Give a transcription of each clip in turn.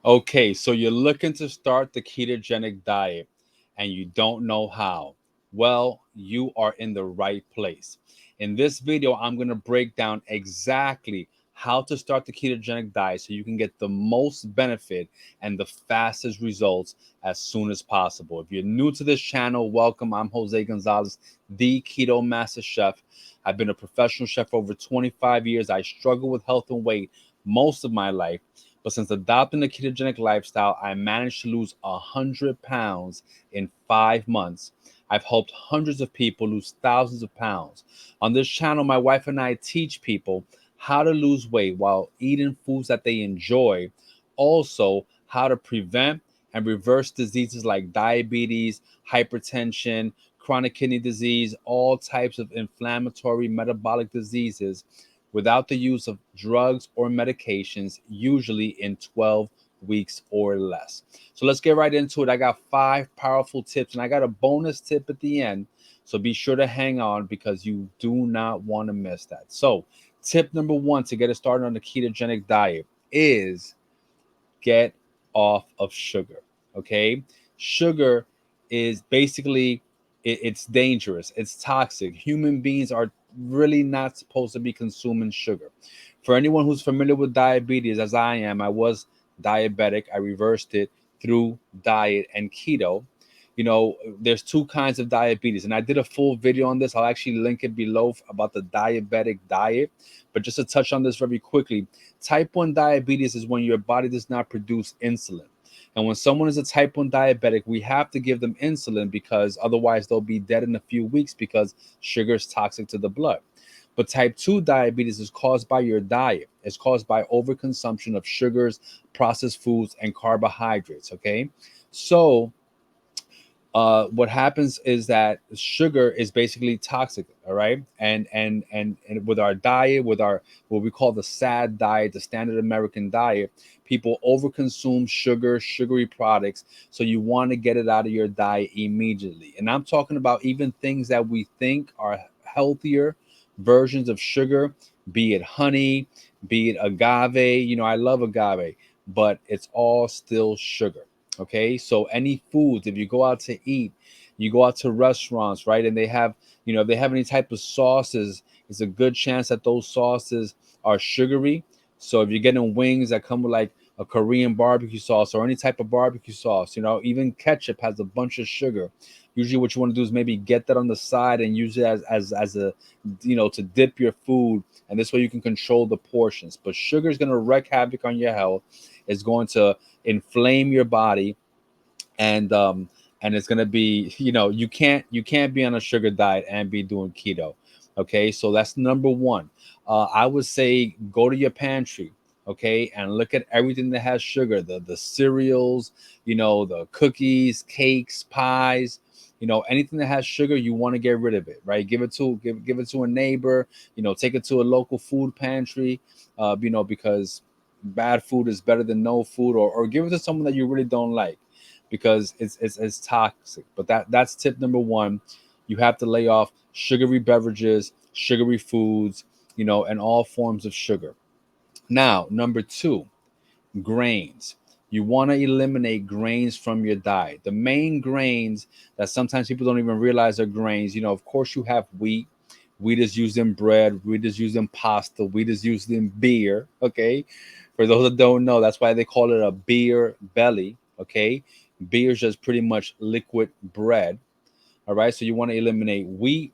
Okay, so you're looking to start the ketogenic diet and you don't know how. Well, you are in the right place. In this video, I'm going to break down exactly how to start the ketogenic diet so you can get the most benefit and the fastest results as soon as possible. If you're new to this channel, welcome. I'm Jose Gonzalez, the Keto Master Chef. I've been a professional chef for over 25 years. I struggle with health and weight most of my life. But since adopting the ketogenic lifestyle, I managed to lose 100 pounds in 5 months. I've helped hundreds of people lose thousands of pounds. On this channel, my wife and I teach people how to lose weight while eating foods that they enjoy. Also, how to prevent and reverse diseases like diabetes, hypertension, chronic kidney disease, all types of inflammatory metabolic diseases without the use of drugs or medications, usually in 12 weeks or less. So let's get right into it. I got 5 powerful tips and I got a bonus tip at the end. So be sure to hang on because you do not want to miss that. So, tip number 1 to get it started on the ketogenic diet is get off of sugar. Okay, sugar is basically it's dangerous, it's toxic. Human beings are really not supposed to be consuming sugar. For anyone who's familiar with diabetes, as I am, I was diabetic. I reversed it through diet and keto. You know, there's two kinds of diabetes, and I did a full video on this. I'll actually link it below about the diabetic diet. But just to touch on this very quickly, type 1 diabetes is when your body does not produce insulin. And when someone is a type 1 diabetic, we have to give them insulin because otherwise they'll be dead in a few weeks because sugar is toxic to the blood. But type 2 diabetes is caused by your diet. It's caused by overconsumption of sugars, processed foods, and carbohydrates. Okay. So what happens is that sugar is basically toxic, all right, and with our diet, with our what we call the sad diet, the standard American diet, people overconsume sugar, sugary products, so you want to get it out of your diet immediately. And I'm talking about even things that we think are healthier versions of sugar, be it honey, be it agave. You know, I love agave, but it's all still sugar. Okay, so any foods, if you go out to eat, you go out to restaurants, right, and they have, you know, if they have any type of sauces, it's a good chance that those sauces are sugary. So if you're getting wings that come with like a Korean barbecue sauce or any type of barbecue sauce, you know, even ketchup has a bunch of sugar. Usually what you want to do is maybe get that on the side and use it as a, you know, to dip your food, and this way you can control the portions. But sugar is going to wreak havoc on your health. It's going to inflame your body, and it's going to be, you know, you can't be on a sugar diet and be doing keto. Okay, so that's number 1. I would say go to your pantry, okay, and look at everything that has sugar, the cereals, you know, the cookies, cakes, pies, you know, anything that has sugar, you want to get rid of it, right? Give it to a neighbor, you know, take it to a local food pantry, you know, because bad food is better than no food, or give it to someone that you really don't like because it's toxic. But that's tip number 1. You have to lay off sugary beverages, sugary foods, you know, and all forms of sugar. Now, number 2, grains. You want to eliminate grains from your diet. The main grains that sometimes people don't even realize are grains, you know, of course you have wheat. Wheat is used in bread, wheat is used in pasta, wheat is used in beer. Okay. For those that don't know, that's why they call it a beer belly. Okay. Beer is just pretty much liquid bread. All right. So you want to eliminate wheat,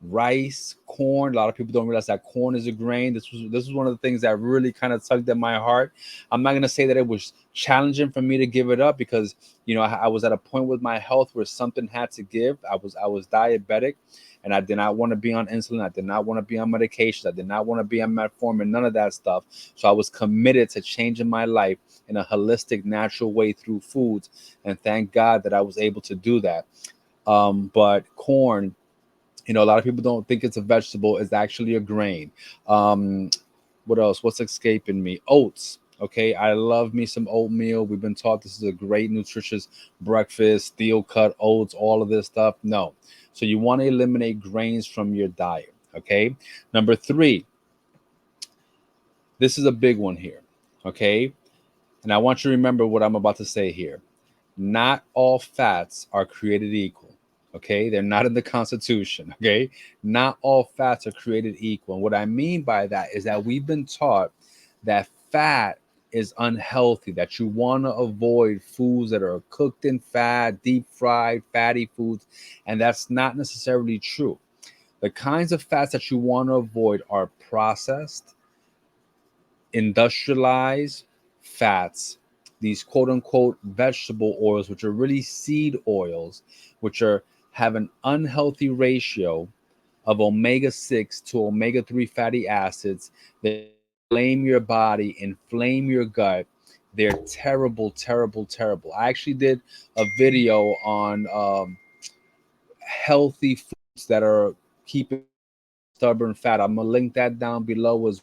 rice, corn. A lot of people don't realize that corn is a grain. This was one of the things that really kind of tugged at my heart. I'm not gonna say that it was challenging for me to give it up because, you know, I was at a point with my health where something had to give. I was diabetic, and I did not want to be on insulin. I did not want to be on medication. I did not want to be on metformin. None of that stuff. So I was committed to changing my life in a holistic, natural way through foods, and thank God that I was able to do that. But corn, you know, a lot of people don't think it's a vegetable. It's actually a grain. Um, what else? What's escaping me? Oats. Okay, I love me some oatmeal. We've been taught this is a great nutritious breakfast, steel cut oats, all of this stuff. No. So you want to eliminate grains from your diet. Okay. Number 3, this is a big one here. Okay. And I want you to remember what I'm about to say here. Not all fats are created equal. Okay, they're not in the Constitution. Okay, not all fats are created equal. And what I mean by that is that we've been taught that fat is unhealthy, that you want to avoid foods that are cooked in fat, deep fried, fatty foods. And that's not necessarily true. The kinds of fats that you want to avoid are processed, industrialized fats, these quote unquote vegetable oils, which are really seed oils, which are have an unhealthy ratio of omega-6 to omega-3 fatty acids. They inflame your body, inflame your gut. They're terrible, terrible, terrible. I actually did a video on healthy foods that are keeping stubborn fat. I'm gonna link that down below as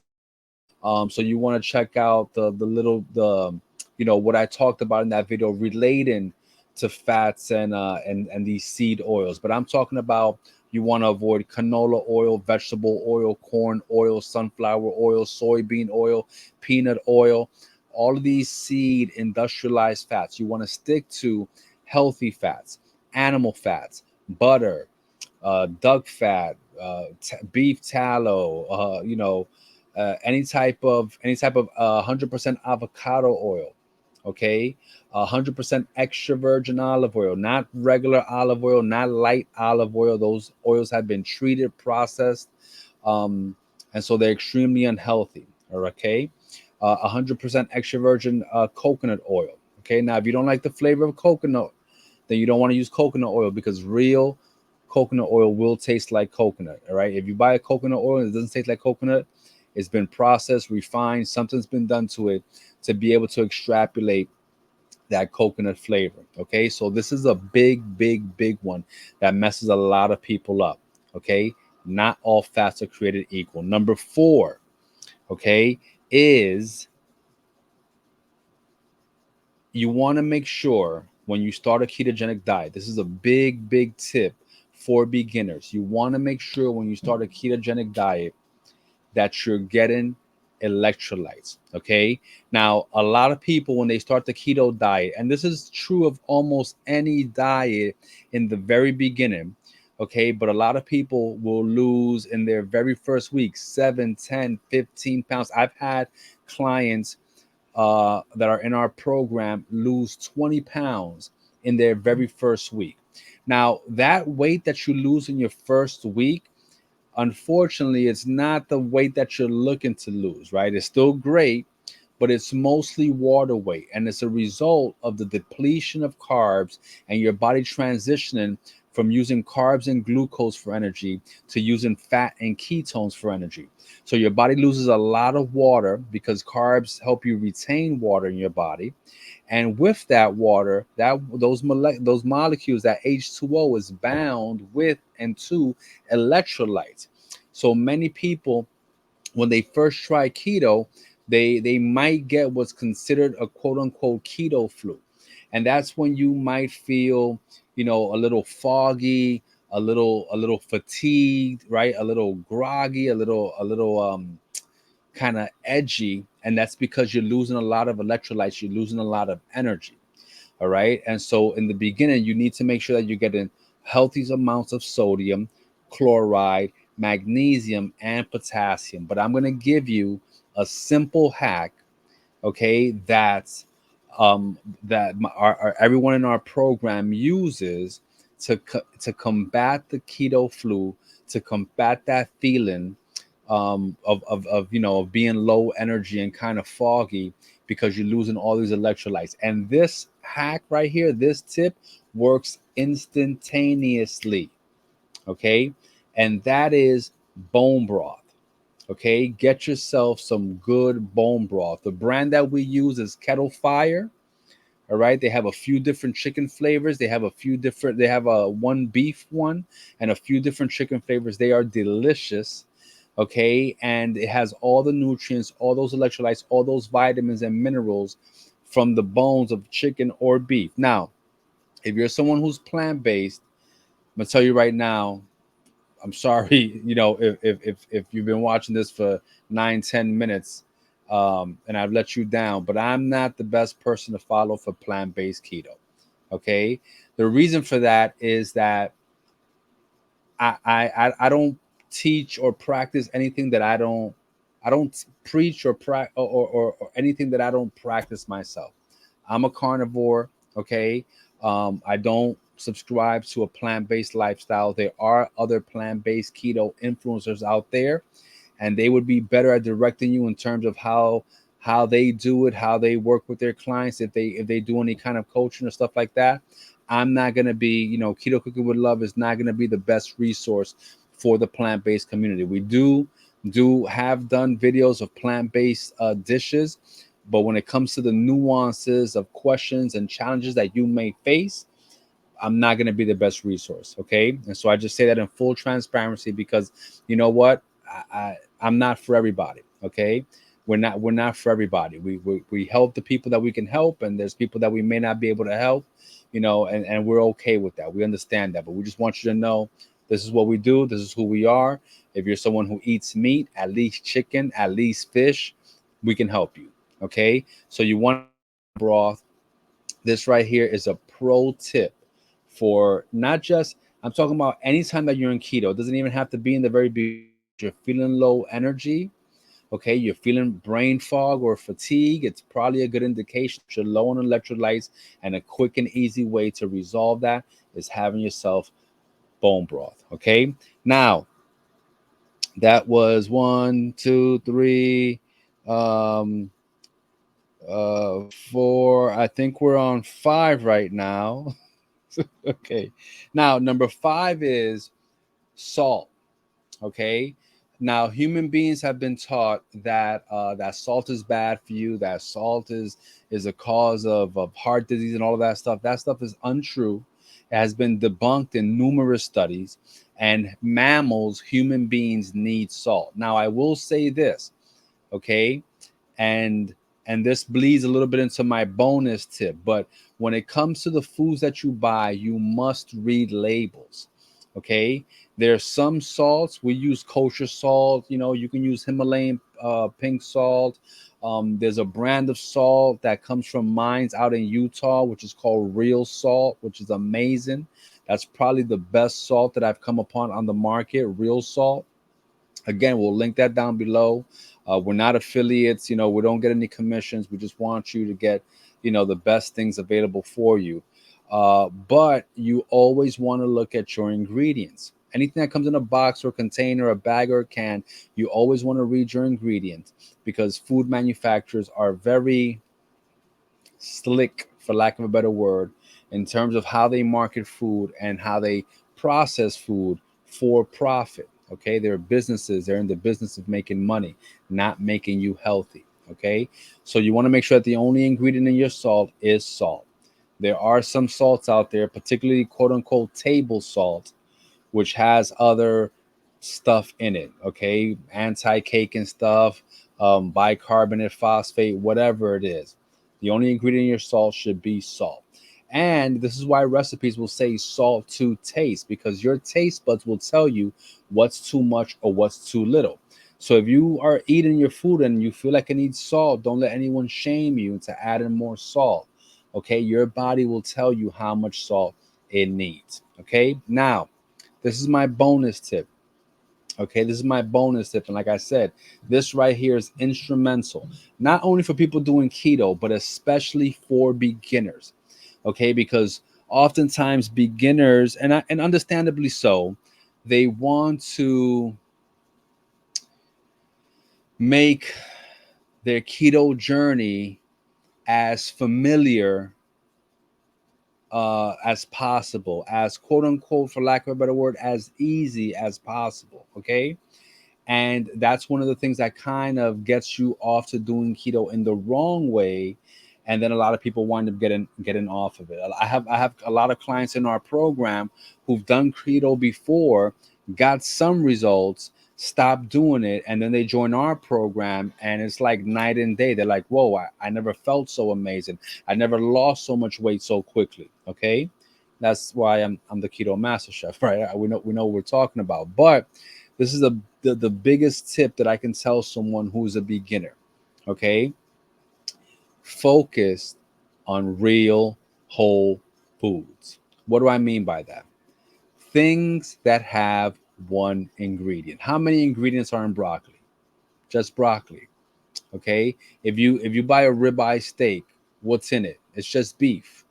well. So you want to check out the little what I talked about in that video relating to fats and these seed oils. But I'm talking about you want to avoid canola oil, vegetable oil, corn oil, sunflower oil, soybean oil, peanut oil, all of these seed industrialized fats. You want to stick to healthy fats, animal fats, butter, duck fat, beef tallow, any type of 100% avocado oil, okay, 100% extra virgin olive oil, not regular olive oil, not light olive oil. Those oils have been treated, processed, um, and so they're extremely unhealthy. Okay, 100% extra virgin coconut oil. Okay, now if you don't like the flavor of coconut, then you don't want to use coconut oil because real coconut oil will taste like coconut. All right. If you buy a coconut oil and it doesn't taste like coconut, it's been processed, refined, something's been done to it to be able to extrapolate that coconut flavor. Okay. So this is a big, big, big one that messes a lot of people up. Okay. Not all fats are created equal. Number four, okay, is you want to make sure when you start a ketogenic diet, this is a big, big tip for beginners. You want to make sure when you start a ketogenic diet that you're getting electrolytes. Okay. Now, a lot of people, when they start the keto diet, and this is true of almost any diet in the very beginning, okay, but a lot of people will lose in their very first week 7, 10, 15 pounds. I've had clients that are in our program lose 20 pounds in their very first week. Now, that weight that you lose in your first week, unfortunately, it's not the weight that you're looking to lose, right? It's still great, but it's mostly water weight. And it's a result of the depletion of carbs and your body transitioning from using carbs and glucose for energy to using fat and ketones for energy. So your body loses a lot of water because carbs help you retain water in your body. And with that water, those molecules, that H2O is bound with and to electrolytes. So many people, when they first try keto, they might get what's considered a quote unquote keto flu. And that's when you might feel, a little foggy, a little fatigued, right? A little groggy, a little kind of edgy. And that's because you're losing a lot of electrolytes, you're losing a lot of energy. All right. And so in the beginning, you need to make sure that you're getting healthy amounts of sodium, chloride, magnesium, and potassium. But I'm going to give you a simple hack, okay, um, that everyone in our program uses to combat the keto flu, to combat that feeling of being low energy and kind of foggy because you're losing all these electrolytes. And this hack right here, this tip works instantaneously. Okay. And that is bone broth. Okay. Get yourself some good bone broth. The brand that we use is Kettle Fire. All right. They have a few different chicken flavors. They have a one beef one and a few different chicken flavors. They are delicious. Okay. And it has all the nutrients, all those electrolytes, all those vitamins and minerals from the bones of chicken or beef. Now, if you're someone who's plant based, I'm going to tell you right now, I'm sorry, if you've been watching this for 9, 10 minutes, and I've let you down, but I'm not the best person to follow for plant-based keto. Okay. The reason for that is that I don't teach or practice anything that I don't preach or anything that I don't practice myself. I'm a carnivore. Okay. I don't subscribe to a plant-based lifestyle. There are other plant-based keto influencers out there, and they would be better at directing you in terms of how they do it, how they work with their clients, if they do any kind of coaching or stuff like that. I'm not going to be, Keto Cooking with Love is not going to be the best resource for the plant-based community. We do have done videos of plant-based dishes, but when it comes to the nuances of questions and challenges that you may face, I'm not going to be the best resource. Okay. And so I just say that in full transparency, because you know what? I'm not for everybody. Okay. We're not for everybody. We help the people that we can help, and there's people that we may not be able to help, and we're okay with that. We understand that, but we just want you to know this is what we do. This is who we are. If you're someone who eats meat, at least chicken, at least fish, we can help you. Okay. So you want broth. This right here is a pro tip for not just, I'm talking about anytime that you're in keto. It doesn't even have to be in the very beginning. You're feeling low energy, okay, you're feeling brain fog or fatigue, it's probably a good indication that you're low on electrolytes, and a quick and easy way to resolve that is having yourself bone broth. Okay, now that was one, two, three, um, four. I think we're on five right now. Okay. Now, number five is salt. Okay. Now, human beings have been taught that that salt is bad for you. That salt is a cause of heart disease and all of that stuff. That stuff is untrue. It has been debunked in numerous studies. And mammals, human beings need salt. Now, I will say this. Okay, and this bleeds a little bit into my bonus tip, but when it comes to the foods that you buy, you must read labels. Okay, there's some salts we use, kosher salt, you can use Himalayan pink salt. There's a brand of salt that comes from mines out in Utah, which is called Real Salt, which is amazing. That's probably the best salt that I've come upon on the market, Real Salt. Again, we'll link that down below. We're not affiliates, we don't get any commissions. We just want you to get, the best things available for you. But you always want to look at your ingredients. Anything that comes in a box or container, a bag or a can, you always want to read your ingredients, because food manufacturers are very slick, for lack of a better word, in terms of how they market food and how they process food for profit. Okay, they're businesses, they're in the business of making money, not making you healthy. Okay, so you want to make sure that the only ingredient in your salt is salt. There are some salts out there, particularly quote unquote table salt, which has other stuff in it. Okay, anti-cake and stuff, bicarbonate, phosphate, whatever it is. The only ingredient in your salt should be salt. And this is why recipes will say salt to taste, because your taste buds will tell you what's too much or what's too little. So if you are eating your food and you feel like it needs salt, don't let anyone shame you into adding more salt. Okay, your body will tell you how much salt it needs. Okay, now this is my bonus tip. Okay, this is my bonus tip. And like I said, this right here is instrumental, not only for people doing keto, but especially for beginners. Okay, because oftentimes beginners, and understandably so, they want to make their keto journey as familiar as possible, as quote unquote, for lack of a better word, as easy as possible. Okay, and that's one of the things that kind of gets you off to doing keto in the wrong way, and then a lot of people wind up getting off of it. I have a lot of clients in our program who've done keto before, got some results, stopped doing it, and then they join our program, and it's like night and day. They're like, whoa, I never felt so amazing. I never lost so much weight so quickly. Okay, that's why I'm the keto master chef, right? We know what we're talking about. But this is the biggest tip that I can tell someone who's a beginner. Okay, focused on real whole foods. What do I mean by that? Things that have one ingredient. How many ingredients are in broccoli? Just broccoli. Okay, if you buy a ribeye steak, what's in it? It's just beef.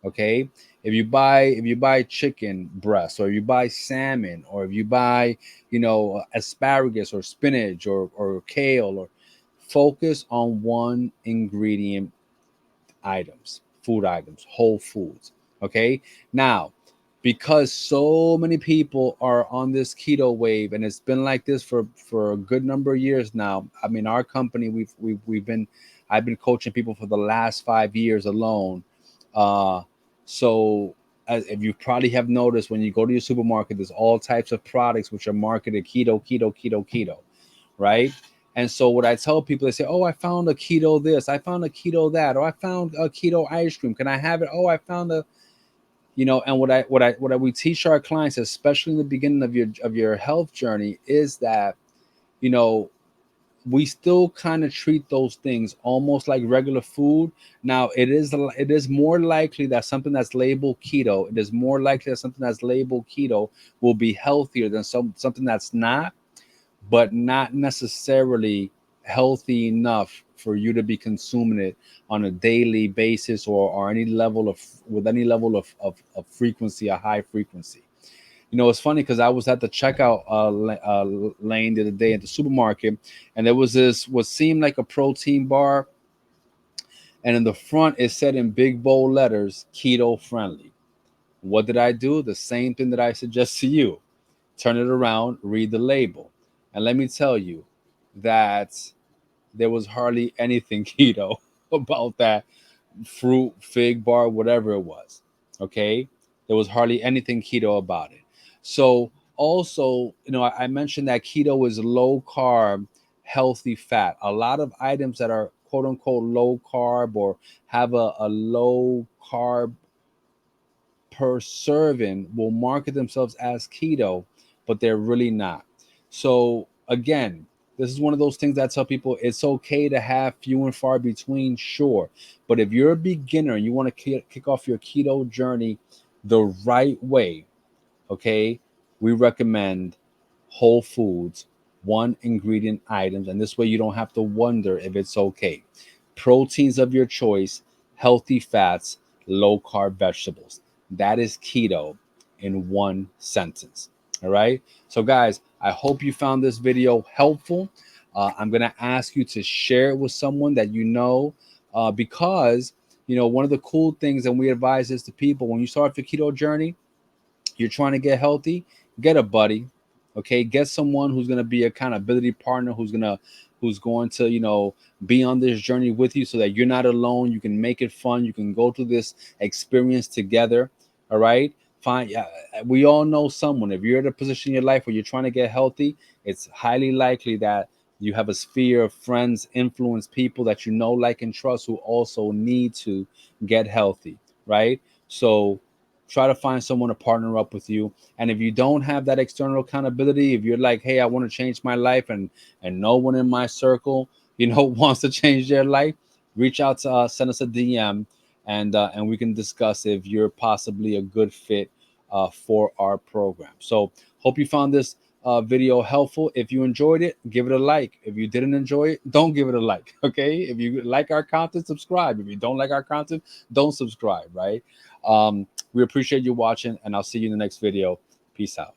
Okay, if you buy chicken breast, or you buy salmon, or if you buy, asparagus or spinach or kale, or focus on one ingredient items, food items, whole foods. Okay. Now, because so many people are on this keto wave, and it's been like this for a good number of years now. I mean, our company, we've been, I've been coaching people for the last 5 years alone. Uh, so as if you probably have noticed, when you go to your supermarket, there's all types of products which are marketed keto, keto, keto, keto, right? And so what I tell people, they say, "Oh, I found a keto this, I found a keto that, or I found a keto ice cream. Can I have it? Oh, I found a, And what I we teach our clients, especially in the beginning of your health journey, is that you know we still kind of treat those things almost like regular food. Now, it is more likely that something that's labeled keto, it is more likely that something that's labeled keto will be healthier than something that's not, but not necessarily healthy enough for you to be consuming it on a daily basis, or any level of with any level of frequency, a high frequency. It's funny because I was at the checkout lane the other day at the supermarket, and there was this what seemed like a protein bar, and in the front it said in big bold letters, keto friendly. What did I do? The same thing that I suggest to you. Turn it around, read the label. And let me tell you that there was hardly anything keto about that fruit, fig bar, whatever it was. Okay. There was hardly anything keto about it. So, also, I mentioned that keto is low carb, healthy fat. A lot of items that are quote unquote low carb, or have a low carb per serving, will market themselves as keto, but they're really not. So again, this is one of those things that I tell people, it's okay to have few and far between, sure. But if you're a beginner and you want to kick off your keto journey the right way, okay, we recommend whole foods, one ingredient items, and this way you don't have to wonder if it's okay. Proteins of your choice, healthy fats, low carb vegetables. That is keto in one sentence. All right. So, guys, I hope you found this video helpful. I'm going to ask you to share it with someone that you know, because, one of the cool things, and we advise this to people, when you start your keto journey, you're trying to get healthy, get a buddy. Okay, get someone who's going to be an accountability partner, who's going to be on this journey with you, so that you're not alone. You can make it fun, you can go through this experience together. All right, fine. We all know someone. If you're at a position in your life where you're trying to get healthy, it's highly likely that you have a sphere of friends, influence, people that you know, like, and trust, who also need to get healthy. Right. So try to find someone to partner up with you. And if you don't have that external accountability, if you're like, hey, I want to change my life, and no one in my circle wants to change their life, reach out to us, send us a DM, and we can discuss if you're possibly a good fit for our program. So hope you found this video helpful. If you enjoyed it, give it a like. If you didn't enjoy it, don't give it a like. Okay, if you like our content, subscribe. If you don't like our content, don't subscribe. Right. We appreciate you watching, and I'll see you in the next video. Peace out.